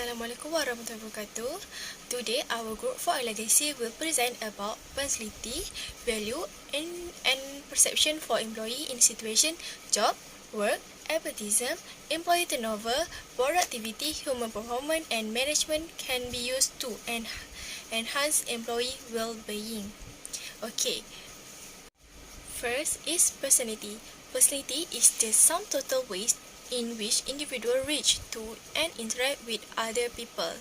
Assalamualaikum warahmatullahi wabarakatuh. Today, our group for legacy will present about personality, value, and perception for employee in situation, job, work, nepotism, employee turnover, productivity, human performance, and management can be used to enhance employee well-being. Okay. First is personality. Personality is the sum total ways in which individuals reach to and interact with other people.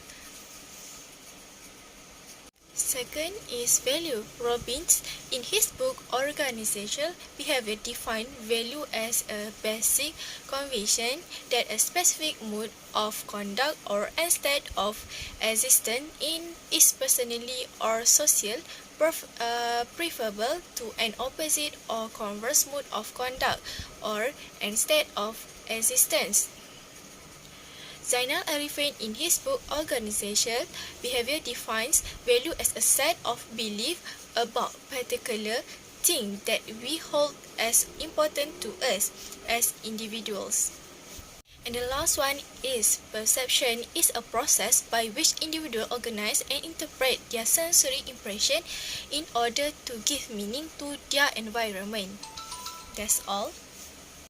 Second is value. Robbins, in his book Organizational Behavior, defined value as a basic conviction that a specific mode of conduct or state of existence is personally or social preferable to an opposite or converse mode of conduct or state of existence. Zainal Arifin, in his book Organizational Behavior, defines value as a set of beliefs about particular thing that we hold as important to us as individuals. And the last one is perception is a process by which individuals organize and interpret their sensory impression in order to give meaning to their environment. That's all.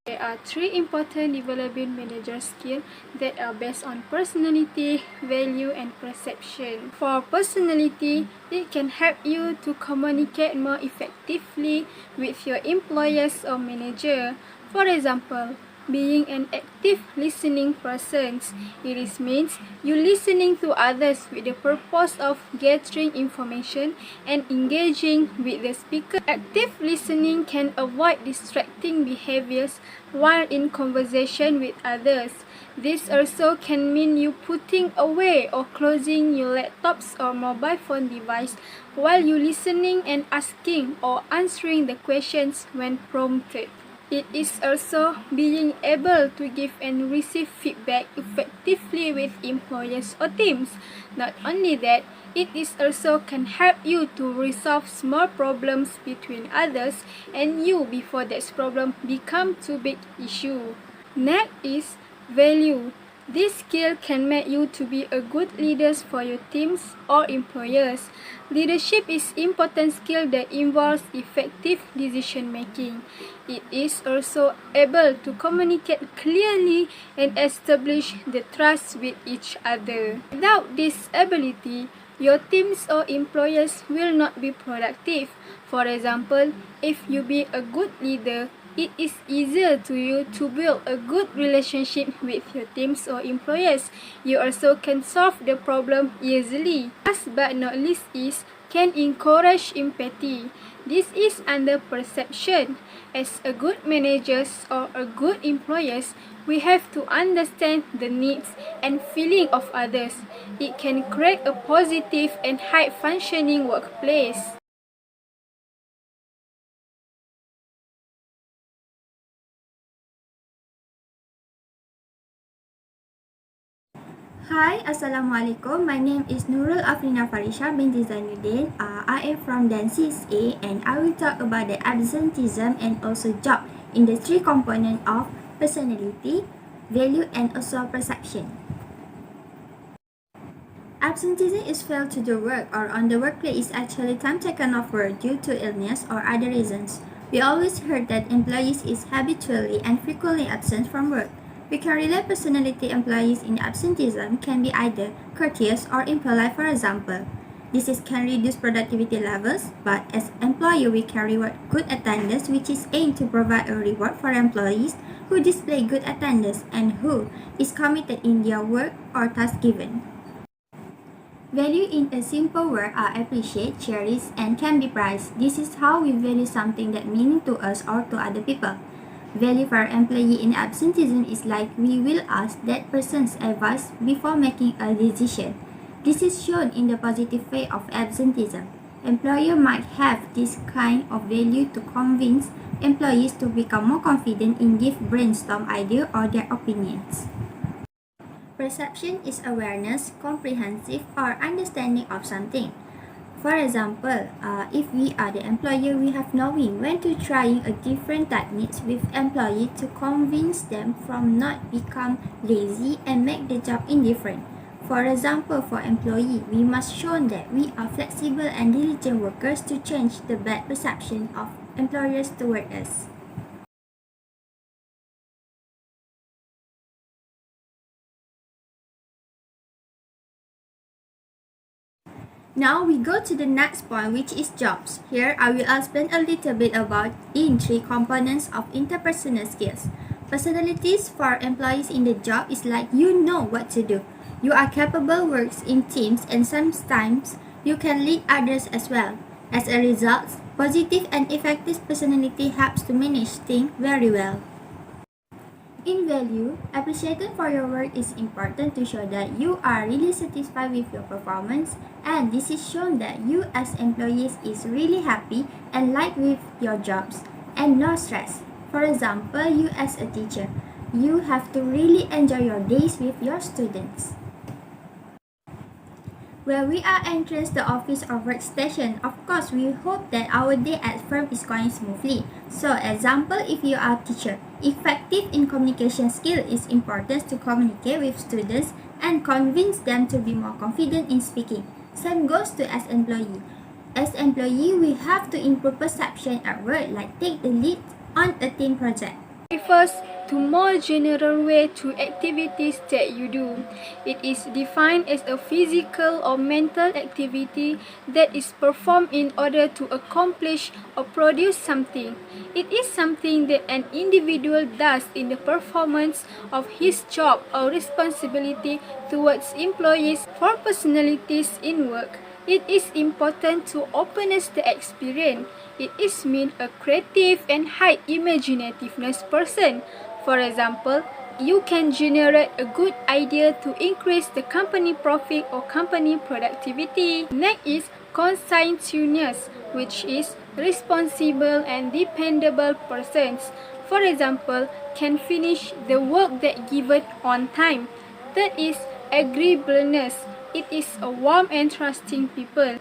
There are three important development manager skills that are based on personality, value, and perception. For personality, it can help you to communicate more effectively with your employers or manager. For example, being an active listening person. It means you listening to others with the purpose of gathering information and engaging with the speaker. Active listening can avoid distracting behaviors while in conversation with others. This also can mean you putting away or closing your laptops or mobile phone device while you listening and asking or answering the questions when prompted. It is also being able to give and receive feedback effectively with employers or teams. Not only that, it is also can help you to resolve small problems between others and you before that problem become too big issue. Next is value. This skill can make you to be a good leader for your teams or employers. Leadership is important skill that involves effective decision making. It is also able to communicate clearly and establish the trust with each other. Without this ability, your teams or employers will not be productive. For example, if you be a good leader, it is easier to you to build a good relationship with your teams or employers. You also can solve the problem easily. Last but not least is can encourage empathy. This is under perception. As a good managers or a good employers, we have to understand the needs and feeling of others. It can create a positive and high functioning workplace. Hi, Assalamualaikum. My name is Nurul Afrina Farisha binti Zainuddin. I am from Dan 6A and I will talk about the absenteeism and also job in the three components of personality, value and also perception. Absenteeism is failed to do work or on the workplace is actually time taken off work due to illness or other reasons. We always heard that employees is habitually and frequently absent from work. We can relate personality employees in absenteeism can be either courteous or impolite, for example. This can reduce productivity levels, but as employer we can reward good attendance which is aimed to provide a reward for employees who display good attendance and who is committed in their work or task given. Value in a simple word are appreciate, cherish, and can be prized. This is how we value something that meaning to us or to other people. Value for employee in absenteeism is like we will ask that person's advice before making a decision. This is shown in the positive way of absenteeism. Employer might have this kind of value to convince employees to become more confident in give brainstorm idea or their opinions. Perception is awareness, comprehensive, or understanding of something. For example, if we are the employer, we have knowing when to trying a different techniques with employee to convince them from not become lazy and make the job indifferent. For example, for employee, we must show that we are flexible and diligent workers to change the bad perception of employers toward us. Now we go to the next point, which is jobs. Here I will explain a little bit about in three components of interpersonal skills. Personalities for employees in the job is like you know what to do. You are capable, works in teams, and sometimes you can lead others as well. As a result, positive and effective personality helps to manage things very well. In value, appreciation for your work is important to show that you are really satisfied with your performance, and this is shown that you as employees is really happy and like with your jobs and no stress. For example, you as a teacher, you have to really enjoy your days with your students. When we are entering the office or workstation, of course, we hope that our day at firm is going smoothly. So, example, if you are a teacher, effective in communication skill is important to communicate with students and convince them to be more confident in speaking. Same goes to as employee. As employee, we have to improve perception at work, like take the lead on a team project. Refers to more general way to activities that you do. It is defined as a physical or mental activity that is performed in order to accomplish or produce something. It is something that an individual does in the performance of his job or responsibility towards employees. For personalities in work, it is important to openness the experience. It is mean a creative and high imaginativeness person. For example, you can generate a good idea to increase the company profit or company productivity. Next is conscientious, which is responsible and dependable persons. For example, can finish the work that given on time. Third is agreeableness. It is a warm and trusting people.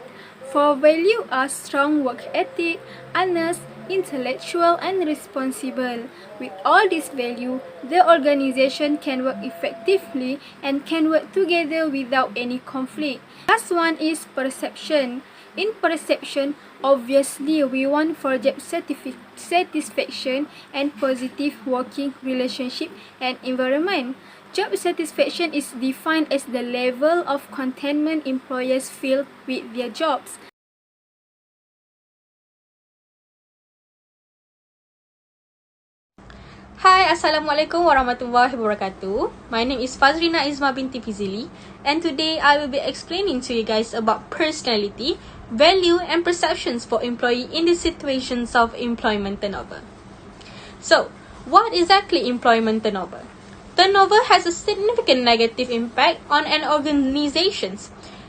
For value are strong work ethic, honest, intellectual, and responsible. With all this value, the organization can work effectively and can work together without any conflict. Last one is perception. In perception, obviously we want for job satisfaction and positive working relationship and environment. Job satisfaction is defined as the level of contentment employers feel with their jobs. Hi, Assalamualaikum warahmatullahi wabarakatuh. My name is Fazrina Izma binti Fizili, and today I will be explaining to you guys about personality, value, and perceptions for employee in the situations of employment turnover. So, what exactly employment turnover? Turnover has a significant negative impact on an organization.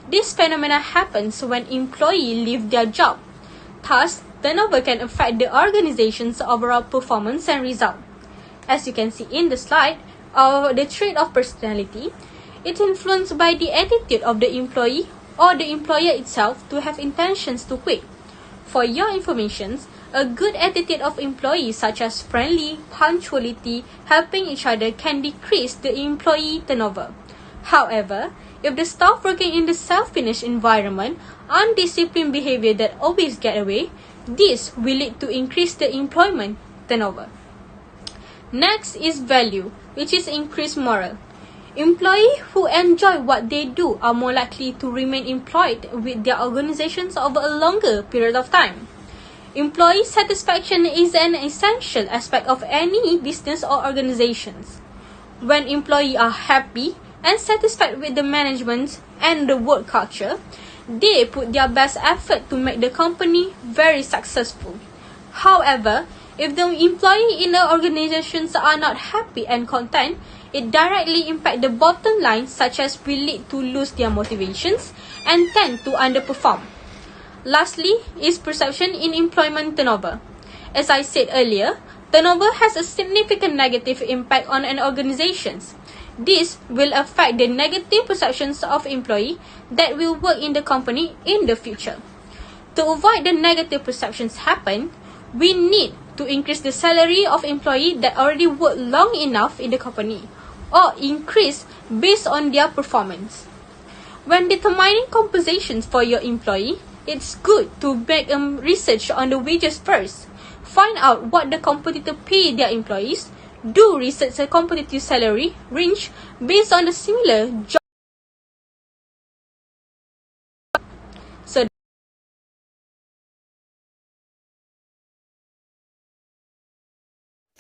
This phenomena happens when employees leave their job. Thus, turnover can affect the organization's overall performance and result. As you can see in the slide, the trait of personality, it's influenced by the attitude of the employee or the employer itself to have intentions to quit. For your information, a good attitude of employees such as friendly, punctuality, helping each other can decrease the employee turnover. However, if the staff working in the self-finished environment, undisciplined behavior that always get away, this will lead to increase the employment turnover. Next is value, which is increased morale. Employees who enjoy what they do are more likely to remain employed with their organizations over a longer period of time. Employee satisfaction is an essential aspect of any business or organizations. When employees are happy and satisfied with the management and the work culture, they put their best effort to make the company very successful. However, if the employees in the organizations are not happy and content, it directly impacts the bottom line, such as will lead to lose their motivations and tend to underperform. Lastly is perception in employment turnover. As I said earlier, turnover has a significant negative impact on an organization. This will affect the negative perceptions of employees that will work in the company in the future. To avoid the negative perceptions happen, we need to increase the salary of employees that already work long enough in the company, or increase based on their performance. When determining compensations for your employee, it's good to make research on the wages first. Find out what the competitor pay their employees. Do research a competitive salary range based on the similar job. So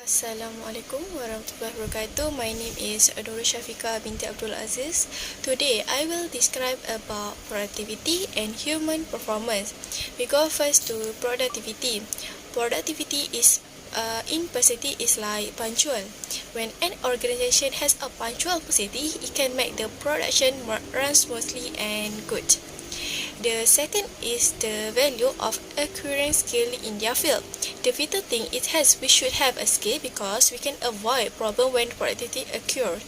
Assalamualaikum warahmatullahi wabarakatuh. My name is Nurul Syafiqah binti Abdul Aziz. Today, I will describe about productivity and human performance. We go first to productivity. Productivity is in facility is like punctual. When an organization has a punctual facility, it can make the production run smoothly and good. The second is the value of acquiring skill in their field. The vital thing it has, we should have a skill because we can avoid problem when productivity occurs.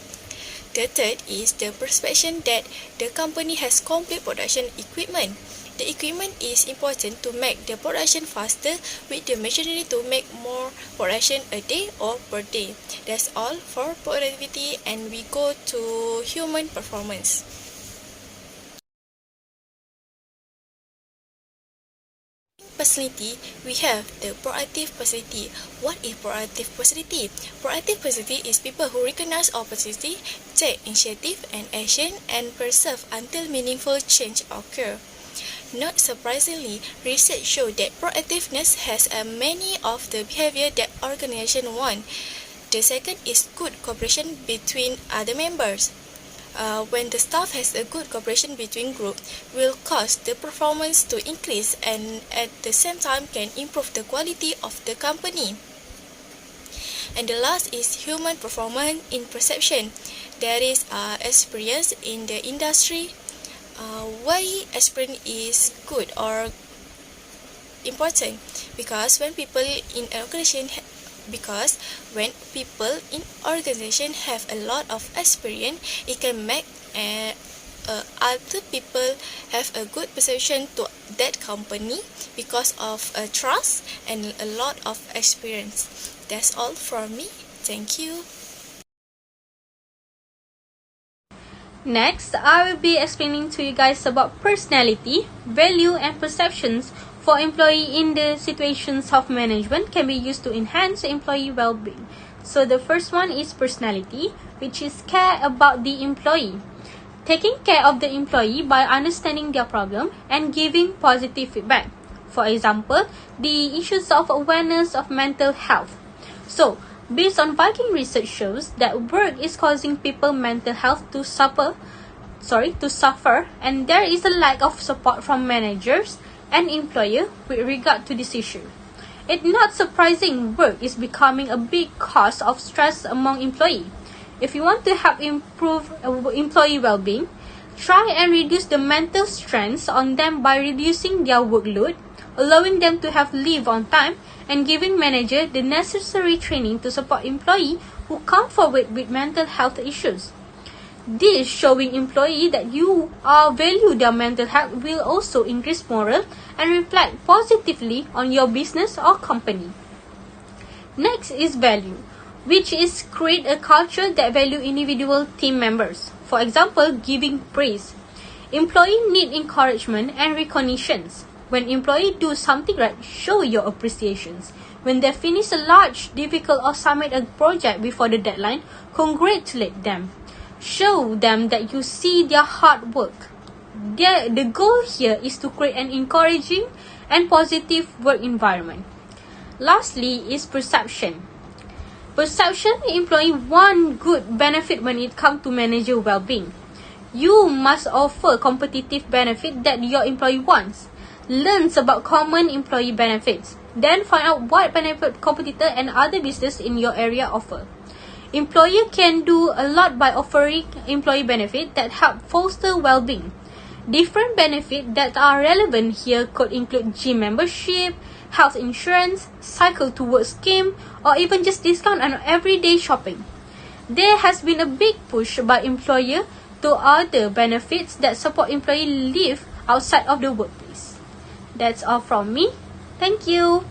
The third is the perception that the company has complete production equipment. The equipment is important to make the production faster with the machinery to make more production a day or per day. That's all for productivity, and we go to human performance. Personality, we have the proactive personality. What is proactive personality? Proactive personality is people who recognize opportunity, take initiative and action, and persevere until meaningful change occur. Not surprisingly, research shows that proactiveness has many of the behavior that organizations want. The second is good cooperation between other members. When the staff has a good cooperation between groups, will cause the performance to increase and at the same time can improve the quality of the company. And the last is human performance in perception. There is experience in the industry. Why experience is good or important? Because when people in an organization have a lot of experience, it can make other people have a good perception to that company because of trust and a lot of experience. That's all from me. Thank you. next, I will be explaining to you guys about personality, value, and perceptions for employee in the situations of management can be used to enhance employee well-being. So the first one is personality, which is care about the employee. Taking care of the employee by understanding their problem and giving positive feedback. For example, the issues of awareness of mental health. So, based on Viking research shows that work is causing people mental health to suffer, and there is a lack of support from managers and employer with regard to this issue. It's not surprising work is becoming a big cause of stress among employees. If you want to help improve employee well-being, try and reduce the mental stress on them by reducing their workload, allowing them to have leave on time, and giving manager the necessary training to support employees who come forward with mental health issues. This showing employee that you value their mental health will also increase morale and reflect positively on your business or company. Next is value, which is create a culture that value individual team members. For example, giving praise. Employee need encouragement and recognitions. When employee do something right, show your appreciations. When they finish a large, difficult or submit a project before the deadline, congratulate them. Show them that you see their hard work. The goal here is to create an encouraging and positive work environment. Lastly is perception. Perception employee want good benefit when it comes to manager well-being. You must offer competitive benefit that your employee wants. Learn about common employee benefits. Then find out what benefit competitor and other business in your area offer. Employer can do a lot by offering employee benefit that help foster well-being. Different benefits that are relevant here could include gym membership, health insurance, cycle to work scheme, or even just discount on everyday shopping. There has been a big push by employer to other benefits that support employee live outside of the workplace. That's all from me. Thank you.